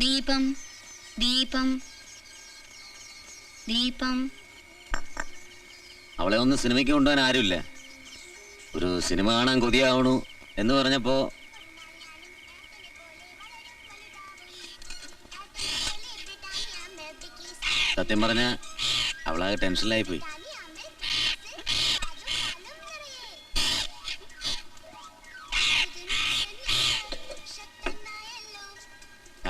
ദീപം ദീപം ദീപം. അവളെ ഒന്ന് സിനിമയ്ക്ക് കൊണ്ടുപോകാൻ ആരുമില്ല. ഒരു സിനിമ കാണാൻ കൊതിയാവണു എന്ന് പറഞ്ഞപ്പോ സത്യം പറഞ്ഞ അവളാകെ ടെൻഷനിലായി പോയി.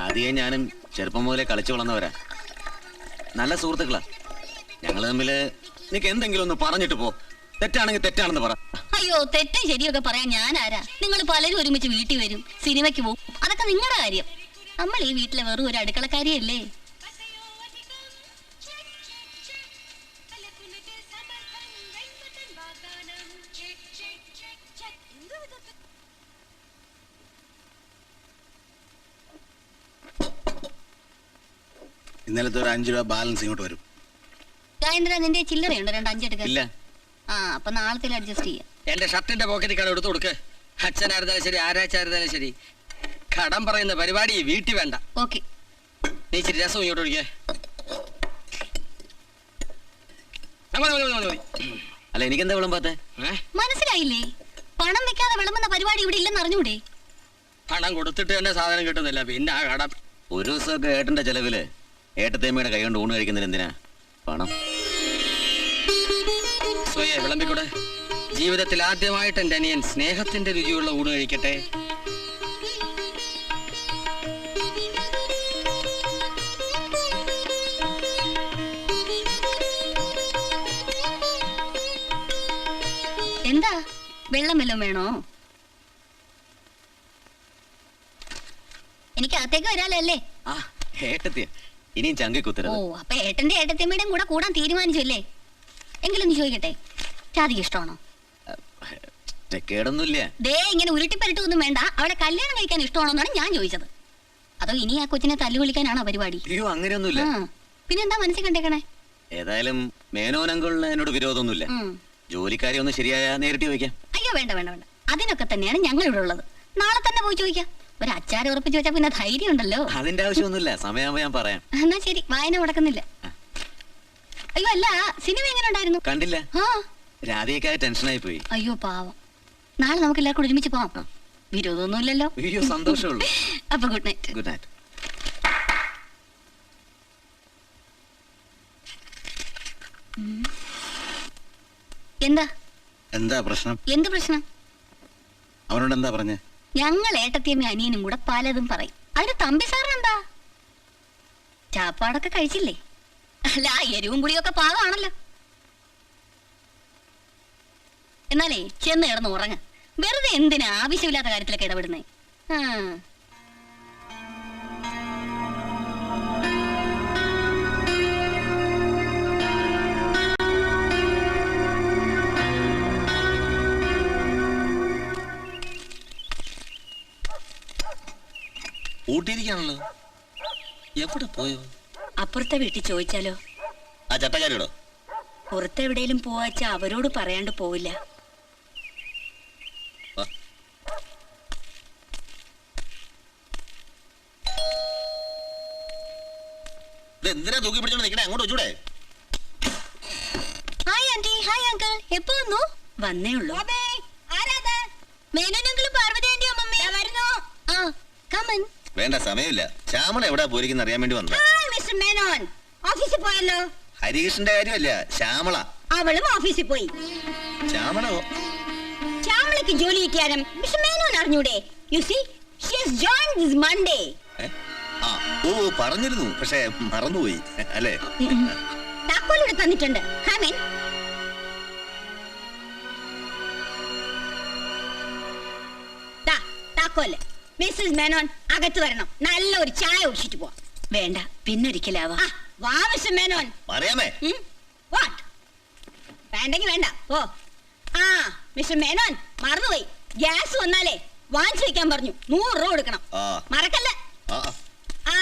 ആദ്യം ഞാനും ചെറുപ്പം മുതലേ കളിച്ചു വളർന്നവരാ, നല്ല സുഹൃത്തുക്കളാ ഞങ്ങള് തമ്മില്. നിനക്ക് എന്തെങ്കിലും ഒന്ന് പറഞ്ഞിട്ട് പോ, തെറ്റാണെങ്കിൽ തെറ്റാണെന്ന് പറ. അയ്യോ, തെറ്റും ശരിയൊക്കെ പറയാൻ ഞാൻ ആരാ? നിങ്ങൾ പലരും ഒരുമിച്ച് വീട്ടിൽ വരും, സിനിമയ്ക്ക് പോകും, അതൊക്കെ നിങ്ങളുടെ കാര്യം. നമ്മൾ ഈ വീട്ടിലെ വെറും ഒരു അടുക്കളക്കാരിയല്ലേ. ഇന്നലത്തെ ഒരു 5 രൂപ ബാലൻസ് ഇങ്ങോട്ട് വരും. രാജേന്ദ്ര, നിന്റെ ചില്ലറയുണ്ടോ? 2 5 എടുക്കാൻ. ഇല്ല. ആ, അപ്പൊ നാളത്തെ അഡ്ജസ്റ്റ് ചെയ്യാം. എന്റെ ഷർട്ടിന്റെ പോക്കറ്റിൽ കട എടുത്തു കൊടുക്ക്. അച്ഛനായിരുന്നാലും ശരി, ആരാച്ചായിരുന്നാലും ശരി, കടം പറയുന്ന പരിപാടി വീട്ടിൽ വേണ്ട. ഓക്കെ. നീ ഇച്ചിരി രസം ഇങ്ങോട്ട് ഒഴിക്കേ. അല്ല, എനിക്കെന്താ വിളമ്പാത്തെ? മനസ്സിലായില്ലേ? പണം വെക്കാതെ വിളമ്പുന്ന പരിപാടി ഇവിടെ ഇല്ലെന്ന് അറിഞ്ഞൂടെ? പണം കൊടുത്തിട്ട് തന്നെ സാധനം കിട്ടുന്നില്ല, പിന്നെ ആ കടം. ഒരു ദിവസമൊക്കെ ഏട്ടന്റെ ചെലവില് ഏട്ടത്തേമ്മയുടെ കൈ കൊണ്ട് ഊണ് കഴിക്കുന്നതിന് എന്തിനാ പണം? സ്വയെ വിളമ്പിക്കൂടെ. ജീവിതത്തിൽ ആദ്യമായിട്ട് എന്റെ അനിയൻ സ്നേഹത്തിന്റെ രുചിയുള്ള ഊണ് കഴിക്കട്ടെ. എന്താ, വെള്ളം വല്ലതും വേണോ? എനിക്ക് അകത്തേക്ക് വരാലോ അല്ലേ? ആ, ഏട്ടത്തിയ ഇനിയും ചങ്കി ഓ, കുത്തരുത്. അപ്പൊ ഏട്ടന്റെ ഏട്ടത്തിയമ്മയുടെയും കൂടെ കൂടാൻ തീരുമാനിച്ചു അല്ലേ? എങ്കിലും നീ ചോദിക്കട്ടെ, രാധിക ഇഷ്ടമാണോ? കേടൊന്നുമില്ല. ദേ, ഇങ്ങനെ ഉരുട്ടിപ്പരട്ടൊന്നും വേണ്ട. അവളെ കല്യാണം കഴിക്കാൻ ഇഷ്ടമാണോന്നാണ് ഞാൻ ചോദിച്ചത്. അതോ ഇനി ആ കൊച്ചിനെ തല്ലു വിളിക്കാനാണോ പരിപാടി? അയ്യോ, അങ്ങനെയൊന്നുമില്ല. പിന്നെന്താ മനസ്സിൽ കണ്ടേക്കണേ? ഏതായാലും മേനോനങ്കളിന് എന്നോട് വിരോധമൊന്നുമില്ല. ജോലിക്കാരി ഒന്ന് ശരിയായ നേരിട്ട് ചോദിക്കാം. അയ്യോ, വേണ്ട വേണ്ട വേണ്ട, അതിനൊക്കെ തന്നെയാണ് ഞങ്ങൾ ഇവിടെ ഉള്ളത്. നാളെ തന്നെ പോയി ചോദിക്കാം. ഒരു അച്ചാരം ഉറപ്പിച്ച് വെച്ചാൽ പിന്നെ ധൈര്യം ഉണ്ടല്ലോ. അതിന്റെ ആവശ്യമൊന്നുമില്ല, സമയമാകുമ്പോ ഞാൻ പറയാം. എന്നാ ശരി, വായന മുടക്കുന്നില്ല. അയ്യോ, അല്ല, സിനിമ എങ്ങനെ ഉണ്ടായിരുന്നു? കണ്ടില്ല. ആ, രാധികക്കായ ടെൻഷനായി പോയി. അയ്യോ പാവം. നാളെ നമുക്ക് എല്ലാവർക്കും ഒരുമിച്ച് പോവാം. വിരോധമൊന്നുമില്ലല്ലോ? അയ്യോ, സന്തോഷമുള്ളൂ. അപ്പൊ ഗുഡ് നൈറ്റ്. Good night. എന്താ എന്താ പ്രശ്നം? എന്ത് പ്രശ്നം? അവനോട് എന്താ പറഞ്ഞേ? ഞങ്ങൾ ഏട്ടത്തിയമ്മ അനിയനും കൂടെ പലതും പറയും. അതിന് തമ്പി സാറിനെന്താ? ചാപ്പാടൊക്കെ കഴിച്ചില്ലേ? അല്ല, എരിവും പുളിയൊക്കെ പാകമാണല്ലോ. എന്നാലേ ചെന്ന് കിടന്ന് ഉറങ്ങ. വെറുതെ എന്തിനാ ആവശ്യമില്ലാത്ത കാര്യത്തിലൊക്കെ ഇടപെടുന്നേ? ഊട്ടിയിരിക്കാണല്ലോ. എവിടെ പോയോ? അപ്പുറത്തെ വീട്ടിൽ ചോദിച്ചാലോ? ആ ചട്ടക്കാരിയോടോ? പുറത്തെവിടേലും പോവാച്ചാ അവരോട് പറയാണ്ട് പോവില്ല. എന്തിനാ തൂക്കി പിടിച്ചോണ്ട് നിക്കണേ? അങ്ങോട്ട് വെച്ചൂടെ? Hi aunty. Hi uncle. എപ്പോ വന്നു? വന്നേ ഉള്ളൂ. മേനോനങ്കിളും പാർവതി ആന്റി അമ്മമ്മേ വരുന്നു. ആ, കമൻ. വേണ്ട, സമയമില്ല. ശ്യാമള എവിടാ പോയിരിക്കുന്ന അറിയാൻ വേണ്ടി വന്നു. മിസ്റ്റർ മേനോൻ ഓഫീസിൽ പോയല്ലോ. ഹരീഷിന്റെ കാര്യമല്ല, ശ്യാമള. അവളും ഓഫീസിൽ പോയി. ശ്യാമളോ? ശ്യാമളക്ക് ജോലി കിട്ടിയാലും മിസ്റ്റർ മേനോൻ അറിഞ്ഞൂടെ? You see, she has joined this Monday. ആ, ഓ, പറഞ്ഞിരുന്നു, പക്ഷേ മറന്നുപോയി അല്ലേ? താക്കോൽ ഇവിടെ തന്നിട്ടുണ്ട്. ഹാമിൻ. താക്കോല്. മിസ്സസ് മേനോൻ അകത്ത് വരണം. നല്ല ഒരു ചായ കുടിച്ചിട്ട് പോവാം. വേണ്ട, പിന്നൊരിക്കലാവാ. വാ മിസ്റ്റർ മേനോൻ. പറയാമേ? വാട്ട്? വേണ്ടെങ്കി വേണ്ട, ഓ. ആ, മിസ്റ്റർ മേനോൻ മറന്നുപോയി. ഗ്യാസ് വന്നാലേ വാങ്ങിച്ചു വെക്കാൻ പറഞ്ഞു. 100 രൂപ കൊടുക്കണം. മറക്കല്ല. ആ,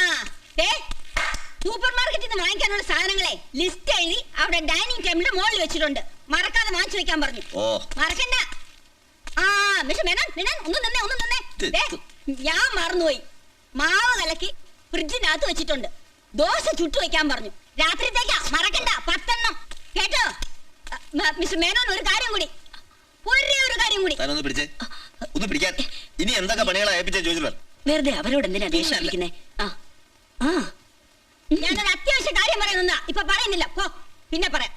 സൂപ്പർ മാർക്കറ്റിൽ നിന്ന് വാങ്ങിക്കാനുള്ള സാധനങ്ങളെ ലിസ്റ്റ് എഴുതി അവിടെ ഡൈനിങ് ടേബിളിന്റെ മുകളിൽ വെച്ചിട്ടുണ്ട്. മറക്കാതെ വാങ്ങിച്ചു വെക്കാൻ പറഞ്ഞു. മറക്കണ്ട. ആ, മിസ്റ്റർ മേനോൻ, ഒന്ന് നിന്നേ. ഞാൻ മറന്നുപോയി. മാവ് കലക്കി ഫ്രിഡ്ജിനകത്ത് വെച്ചിട്ടുണ്ട്. ദോശ ചുട്ടു വെക്കാൻ പറഞ്ഞു. രാത്രിത്തേക്കാ, മറക്കണ്ട. 10 എണ്ണം കേട്ടോ. മിസ്റ്റർ മേനോൻ, ഒരു കാര്യം കൂടി, ഒരേ ഒരു കാര്യം കൂടി. താനൊന്ന് പിടിച്ചേ, ഒന്ന് പിടിക്കാൻ. ഇനി എന്തൊക്കെ പണികളാ ഏൽപ്പിച്ച ചോദിച്ചു. വെറുതെ അവരോട് എന്തിനാ ദേഷ്യപ്പിക്കുന്നേ? ഞാനൊരു അത്യാവശ്യ കാര്യം പറയുന്ന ഇപ്പൊ പറയുന്നില്ല. പോ, പിന്നെ പറയാം.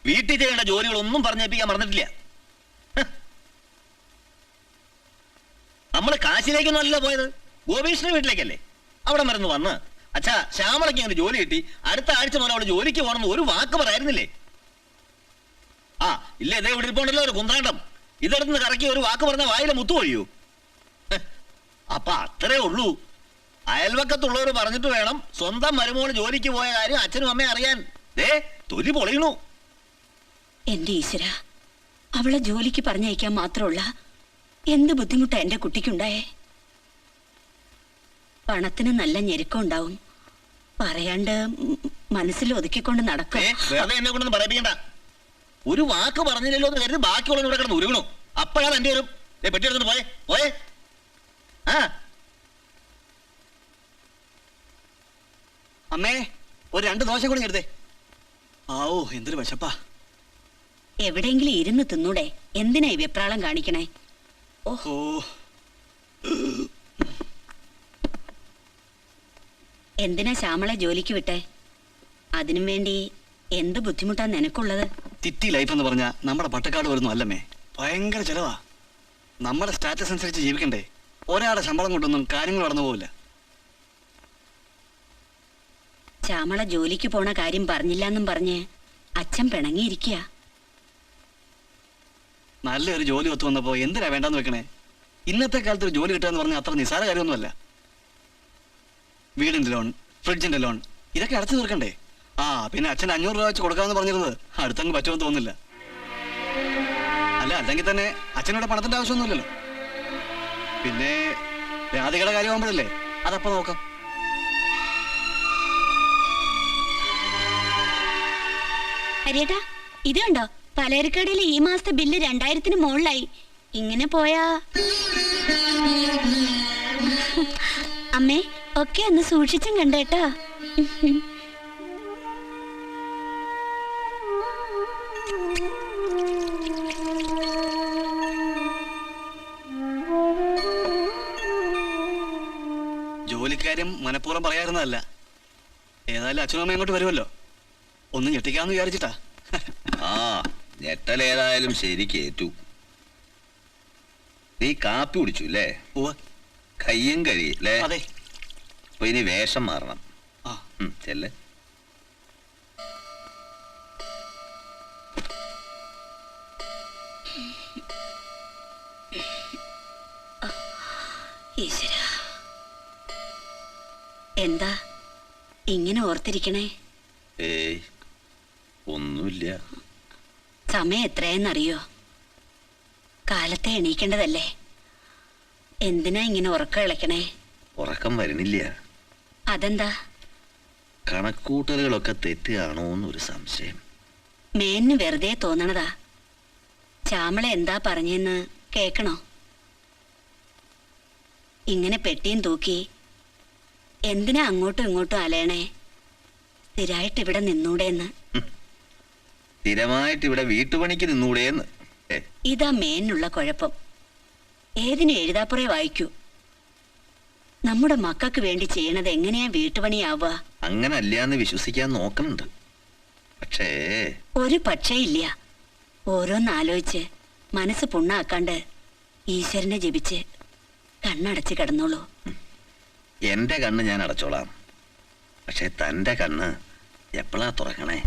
വീട്ടിൽ ചെയ്യേണ്ട ജോലികളൊന്നും പറഞ്ഞേൽപ്പിക്കാൻ മറന്നിട്ടില്ല. നമ്മള് കാശിലേക്കൊന്നും അല്ല പോയത്, ഗോപീഷ്ണ വീട്ടിലേക്കല്ലേ. അവിടെ മരുന്ന് വന്ന് അച്ഛാ ശ്യാമളയ്ക്ക് ഇങ്ങനെ ജോലി കിട്ടി, അടുത്ത ആഴ്ച മുതൽ അവള് ജോലിക്ക് പോകണമെന്ന് ഒരു വാക്ക് പറയായിരുന്നില്ലേ? ആ ഇല്ല, ഇതേ ഇവിടെ ഇരിപ്പുണ്ടല്ലോ ഒരു കുന്ത്രാണ്ടം. ഇതെടുത്ത് കറക്കി ഒരു വാക്ക് പറഞ്ഞ വായിലെ മുത്തു ഒഴിയൂ. അപ്പൊ അത്രേ ഉള്ളൂ. അയൽവക്കത്തുള്ളവർ പറഞ്ഞിട്ട് വേണം സ്വന്തം മരുമോള് ജോലിക്ക് പോയ കാര്യം അച്ഛനും അമ്മയും അറിയാൻ. ദേ തൊലി പൊളിയണു. എന്റെ ഈശ്വര, അവളെ ജോലിക്ക് പറഞ്ഞയക്കാൻ മാത്രമുള്ള എന്ത് ബുദ്ധിമുട്ടാ എന്റെ കുട്ടിക്കുണ്ടായേ. പണത്തിന് നല്ല ഞെരുക്കം ഉണ്ടാവും. പറയാണ്ട് മനസ്സിൽ ഒതുക്കിക്കൊണ്ട് നടക്കും. വെറുതെ എന്നെ കൊണ്ടൊന്നും പറയിപ്പിക്കണ്ട. ഒരു വാക്ക് പറഞ്ഞില്ലല്ലോ എന്ന് കരുതി ബാക്കിയുള്ളത് ഇവിടെ കിടന്ന് ഉരുകണു. അപ്പോഴാണ് എന്റെ ഒരു പെട്ടി എടുത്തിട്ട് പോയേ പോയേ. ആ അമ്മേ, ഒരു 2 ദോശ കൂടി എടുത്തേ. ആവോ എന്തൊരു വിശപ്പാ. എവിടെയെങ്കിലും ഇരുന്ന് തിന്നൂടെ? എന്തിനാ ഈ വെപ്രാളം കാണിക്കണേ? ഓഹോ, എന്തിനാ ശ്യാമളെ ജോലിക്ക് വിട്ടെ? അതിനും വേണ്ടി എന്ത് ബുദ്ധിമുട്ടാ നിനക്കുള്ളത്? തിറ്റി ലൈഫ് എന്ന് പറഞ്ഞാൽ നമ്മുടെ പട്ടക്കാട് വരുന്നു അല്ലമ്മേ. ഭയങ്കര ചെലവാ. നമ്മുടെ സ്റ്റാറ്റസ് അനുസരിച്ച് ജീവിക്കണ്ടേ. ഒരാളുടെ ശമ്പളം കൊണ്ടൊന്നും കാര്യങ്ങൾ നടന്നു പോവില്ല. ശ്യാമള ജോലിക്ക് പോണ കാര്യം പറഞ്ഞില്ലെന്നും പറഞ്ഞ് അച്ഛൻ പിണങ്ങിയിരിക്കുക. നല്ലൊരു ജോലി ഒത്തു വന്നപ്പോ എന്തിനാ വേണ്ടെന്ന് വെക്കണേ? ഇന്നത്തെ കാലത്ത് ഒരു ജോലി കിട്ടുക എന്ന് പറഞ്ഞാൽ അത്ര നിസ്സാര കാര്യമൊന്നുമല്ല. വീടിന്റെ ലോൺ, ഫ്രിഡ്ജിന്റെ ലോൺ, ഇതൊക്കെ അടച്ചു തീർക്കണ്ടേ? ആ പിന്നെ അച്ഛൻ 500 രൂപ വെച്ച് കൊടുക്കാമെന്ന് പറഞ്ഞിരുന്നത് അടുത്തങ്ങ് പറ്റുമെന്ന് തോന്നുന്നില്ല. അല്ല, അല്ലെങ്കിൽ തന്നെ അച്ഛനോട് പണത്തിന്റെ ആവശ്യമൊന്നുമില്ലല്ലോ. പിന്നെ രാധികയുടെ കാര്യമാകുമ്പോഴല്ലേ അതപ്പോ നോക്കാം. ഹരിയേട്ടാ, ഇത് കണ്ടോ? പലചരക്കടയിൽ ഈ മാസത്തെ ബില്ല് 2000-ന് മുകളിലായി. ഇങ്ങനെ പോയാ അമ്മേ ഒക്കെ ഒന്ന് സൂക്ഷിച്ചും കണ്ടേട്ടാ. ജോലിക്കാര്യം മനഃപൂർവ്വം പറയാറുന്നതല്ല. ഏതായാലും അച്ഛനും അമ്മയും അങ്ങോട്ട് വരുമല്ലോ, ഒന്ന് ഞെട്ടിക്കാന്ന് വിചാരിച്ചിട്ടാ. ആ ഞെട്ടലേതായാലും ശരി കേറ്റു. നീ കാപ്പി കുടിച്ചു അല്ലേ? ഉവ്വ്. കയ്യും കഴിയല്ലേ? അതെ. അപ്പൊ ഇനി വേഷം മാറണം. ആ ചെല്ലേ. ഈശ്വര, എന്താ ഇങ്ങനെ ഓർത്തിരിക്കണേ? ഏയ് ഒന്നുമില്ല. സമയം എത്രയെന്നറിയോ? കാലത്തെ എണീക്കേണ്ടതല്ലേ? എന്തിനാ ഇങ്ങനെ ഉറക്കം ഇളക്കണേ? ഉറക്കം വരുന്നില്ല. അതെന്താ? കണക്കൂട്ടലുകളൊക്കെ തെറ്റുകയാണോ എന്നൊരു സംശയം. മേന്ന് വെറുതെ തോന്നണതാ. ശ്യാമള എന്താ പറഞ്ഞെന്ന് കേക്കണോ? ഇങ്ങനെ പെട്ടിയും തൂക്കി എന്തിനാ അങ്ങോട്ടും ഇങ്ങോട്ടും അലയണേ? സ്ഥിരമായിട്ട് ഇവിടെ നിന്നൂടെന്ന്. സ്ഥിരമായിട്ട് ഇവിടെ വീട്ടുപണിക്ക് നിന്നൂടെയെന്ന്. ഇതാ മേനുള്ള കുഴപ്പം. ഏതിനും എഴുതാപ്പുറേ വായിക്കൂ. നമ്മുടെ മക്കൾക്ക് വേണ്ടി ചെയ്യണത് എങ്ങനെയാ വീട്ടുപണിയാവുക? അങ്ങനെ അല്ലാന്ന് വിശ്വസിക്കാൻ നോക്കുന്നുണ്ട്. പക്ഷേ ഒരു പക്ഷേ ഇല്ല. ഓരോന്നാലോചിച്ച് മനസ്സ് പുണ്ണാക്കാണ്ട് ഈശ്വരനെ ജപിച്ച് കണ്ണടച്ച് കിടന്നോളൂ. എന്റെ കണ്ണ് ഞാൻ അടച്ചോളാം. പക്ഷെ തന്റെ കണ്ണ് എപ്പോഴാ തുറക്കണേ?